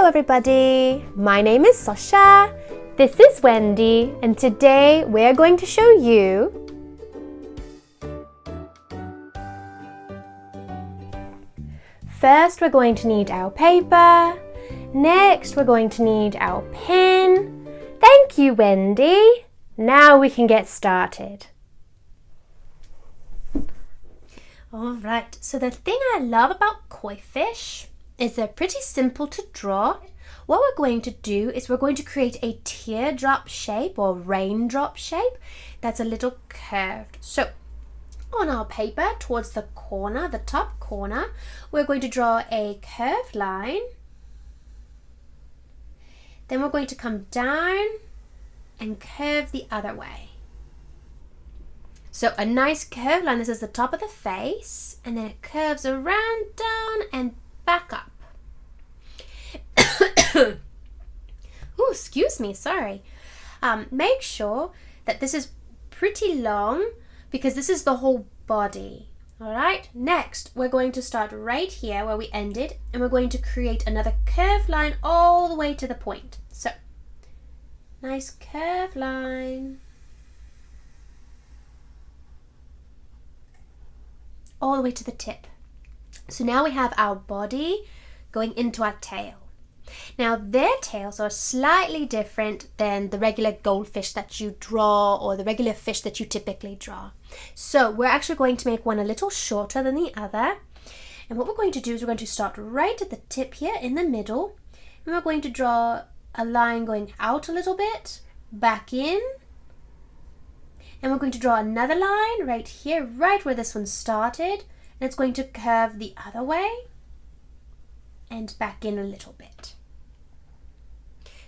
everybody, my name is Sasha, this is Wendy, and today we're going to show you first we're going to need our paper, next we're going to need our pen. Thank you, Wendy. Now we can get started. Alright, so the thing I love about koi fish is they're pretty simple to draw. What we're going to do is we're going to create a teardrop shape or raindrop shape that's a little curved. So on our paper towards the corner, the top corner, we're going to draw a curved line. Then we're going to come down and curve the other way. So a nice curved line, this is the top of the face, and then it curves around, down and back up. Ooh, excuse me, sorry. Make sure that this is pretty long because this is the whole body. Alright, next we're going to start right here where we ended and we're going to create another curved line all the way to the point. So, nice curved line. All the way to the tip. So now we have our body going into our tail. Now their tails are slightly different than the regular goldfish that you draw or the regular fish that you typically draw. So we're actually going to make one a little shorter than the other. And what we're going to do is we're going to start right at the tip here in the middle. And we're going to draw a line going out a little bit, back in. And we're going to draw another line right here, right where this one started. And it's going to curve the other way and back in a little bit.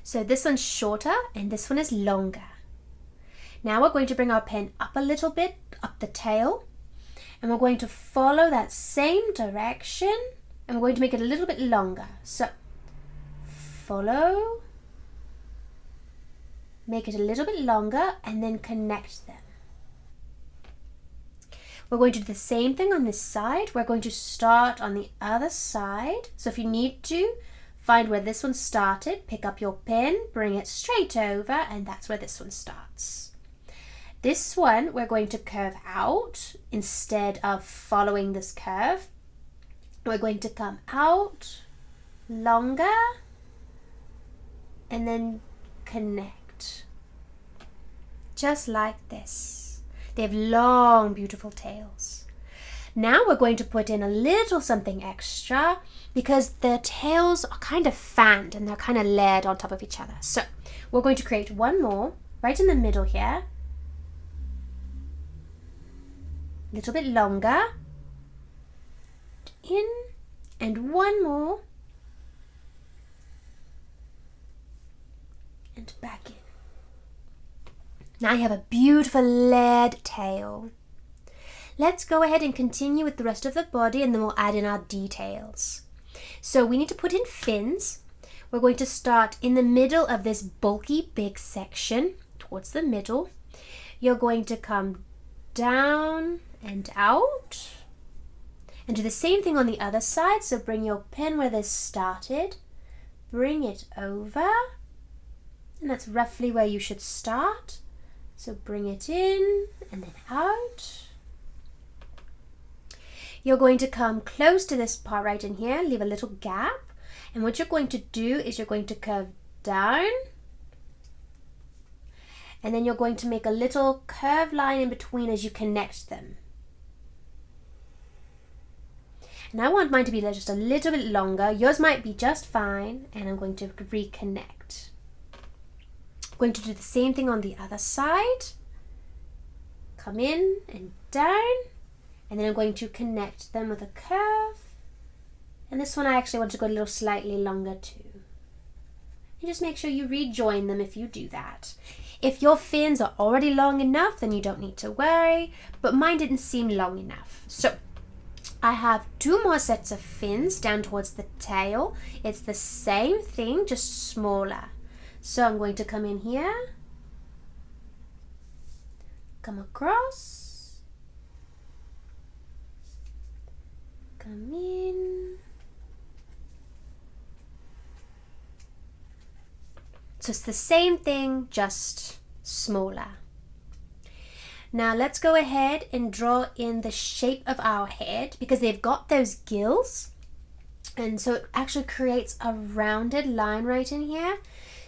So this one's shorter and this one is longer. Now we're going to bring our pen up a little bit, up the tail. And we're going to follow that same direction and we're going to make it a little bit longer. So follow, make it a little bit longer and then connect them. We're going to do the same thing on this side. We're going to start on the other side. So if you need to, find where this one started, pick up your pen, bring it straight over, and that's where this one starts. This one, we're going to curve out instead of following this curve. We're going to come out longer and then connect. Just like this. They have long, beautiful tails. Now we're going to put in a little something extra because their tails are kind of fanned and they're kind of layered on top of each other. So we're going to create one more right in the middle here. A little bit longer. In and one more. And back in. Now you have a beautiful layered tail. Let's go ahead and continue with the rest of the body and then we'll add in our details. So we need to put in fins. We're going to start in the middle of this bulky big section towards the middle. You're going to come down and out and do the same thing on the other side. So bring your pen where this started, bring it over, and that's roughly where you should start. So bring it in and then out. You're going to come close to this part right in here, leave a little gap. And what you're going to do is you're going to curve down. And then you're going to make a little curved line in between as you connect them. And I want mine to be just a little bit longer. Yours might be just fine. And I'm going to reconnect. Going to do the same thing on the other side. Come in and down, and then I'm going to connect them with a curve. And this one I actually want to go a little slightly longer too. And just make sure you rejoin them if you do that. If your fins are already long enough, then you don't need to worry, but mine didn't seem long enough. So I have two more sets of fins down towards the tail. It's the same thing, just smaller. So I'm going to come in here, come across, come in, So it's the same thing, just smaller. Now let's go ahead and draw in the shape of our head, because they've got those gills, and so it actually creates a rounded line right in here.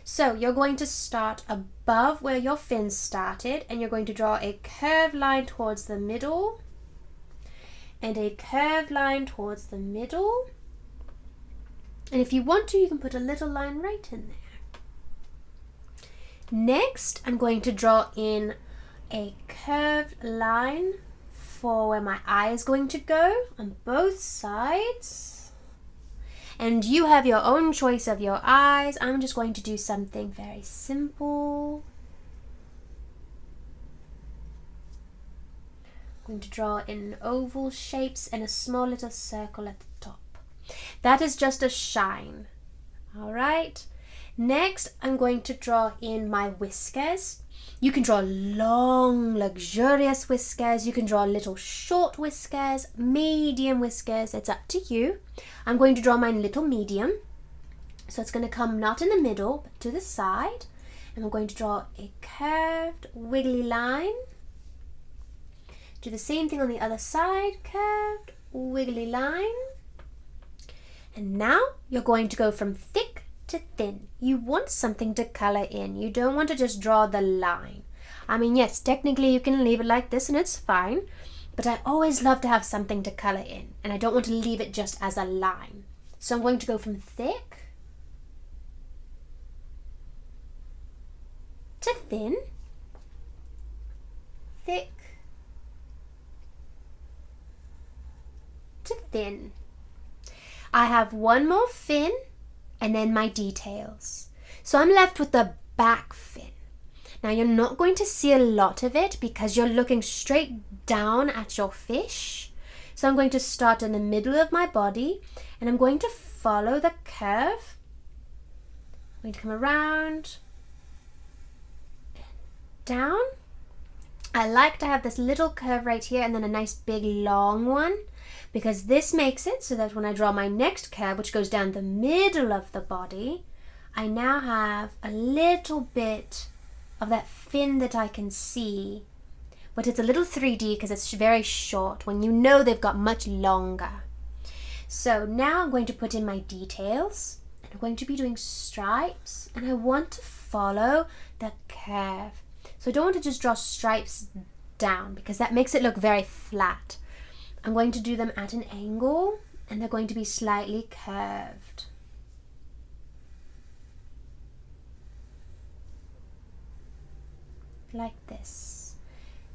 So you're going to start above where your fins started, and you're going to draw a curved line towards the middle, and a curved line towards the middle. And if you want to, you can put a little line right in there. Next, I'm going to draw in a curved line for where my eye is going to go on both sides. And you have your own choice of your eyes. I'm just going to do something very simple. I'm going to draw in oval shapes and a small little circle at the top. That is just a shine. All right. Next, I'm going to draw in my whiskers. You can draw long, luxurious whiskers. You can draw little short whiskers, medium whiskers. It's up to you. I'm going to draw mine little medium. So it's going to come not in the middle, but to the side. And I'm going to draw a curved, wiggly line. Do the same thing on the other side. Curved, wiggly line. And now you're going to go from thick to thin. You want something to color in. You don't want to just draw the line. I mean, yes, technically you can leave it like this and it's fine, but I always love to have something to color in, and I don't want to leave it just as a line. So I'm going to go from thick to thin, thick to thin. I have one more fin and then my details. So I'm left with the back fin. Now you're not going to see a lot of it because you're looking straight down at your fish. So I'm going to start in the middle of my body and I'm going to follow the curve. I'm going to come around, down. I like to have this little curve right here and then a nice big long one, because this makes it so that when I draw my next curve, which goes down the middle of the body, I now have a little bit of that fin that I can see, but it's a little 3D because it's very short when you know they've got much longer. So now I'm going to put in my details, and I'm going to be doing stripes, and I want to follow the curve. So I don't want to just draw stripes down because that makes it look very flat. I'm going to do them at an angle, and they're going to be slightly curved. Like this.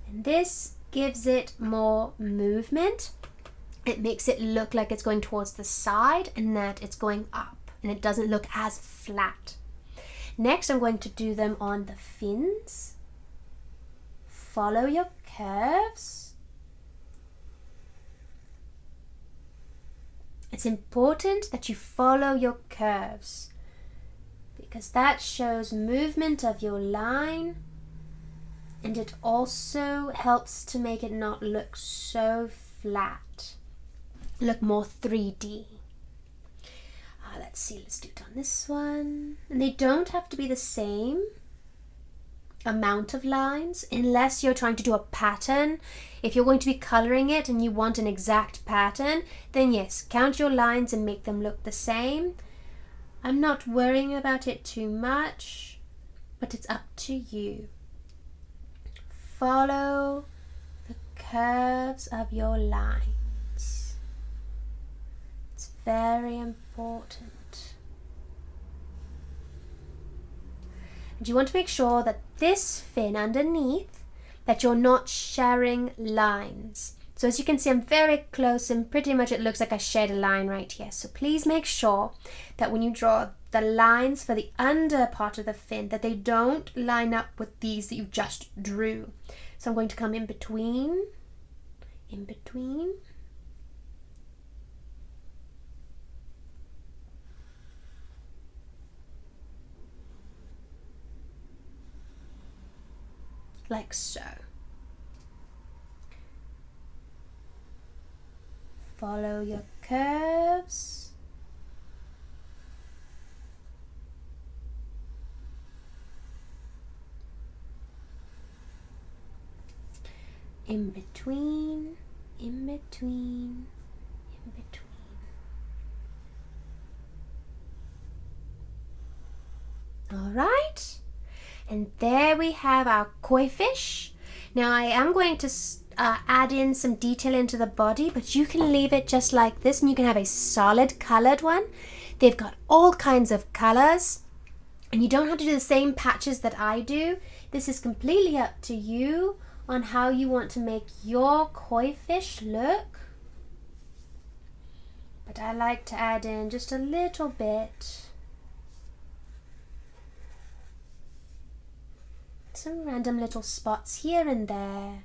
And this gives it more movement. It makes it look like it's going towards the side and that it's going up, and it doesn't look as flat. Next, I'm going to do them on the fins. Follow your curves. It's important that you follow your curves because that shows movement of your line, and it also helps to make it not look so flat, look more 3D. Let's see, let's do it on this one. And they don't have to be the same amount of lines unless you're trying to do a pattern. If you're going to be coloring it and you want an exact pattern, then yes, count your lines and make them look the same. I'm not worrying about it too much, but it's up to you. Follow the curves of your lines. It's very important. And you want to make sure that this fin underneath, that you're not sharing lines. So as you can see, I'm very close and pretty much it looks like I shared a line right here. So please make sure that when you draw the lines for the under part of the fin, that they don't line up with these that you just drew. So I'm going to come in between, like so. Follow your curves. in between, in between, in between. All right, and there we have our koi fish. Now I am going to add in some detail into the body, but you can leave it just like this and you can have a solid colored one. They've got all kinds of colors and you don't have to do the same patches that I do. This is completely up to you on how you want to make your koi fish look. But I like to add in just a little bit. Some random little spots here and there.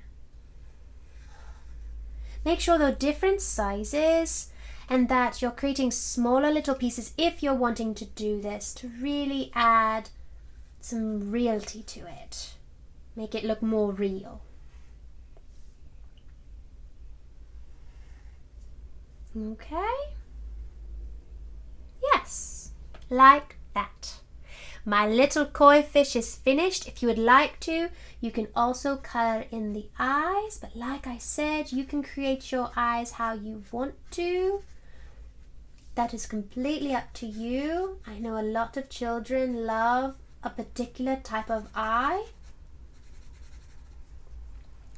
Make sure they're different sizes and that you're creating smaller little pieces if you're wanting to do this to really add some reality to it. Make it look more real. Okay? Yes, like that. My little koi fish is finished. If you would like to, you can also color in the eyes, but like I said, you can create your eyes how you want to. That is completely up to you. I know a lot of children love a particular type of eye,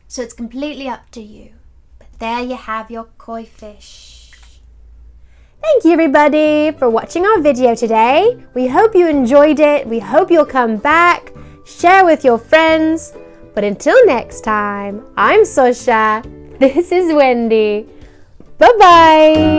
so it's completely up to you. But there you have your koi fish. Thank you everybody for watching our video today. We hope you enjoyed it. We hope you'll come back, share with your friends. But until next time, I'm Sosha. This is Wendy. Bye-bye.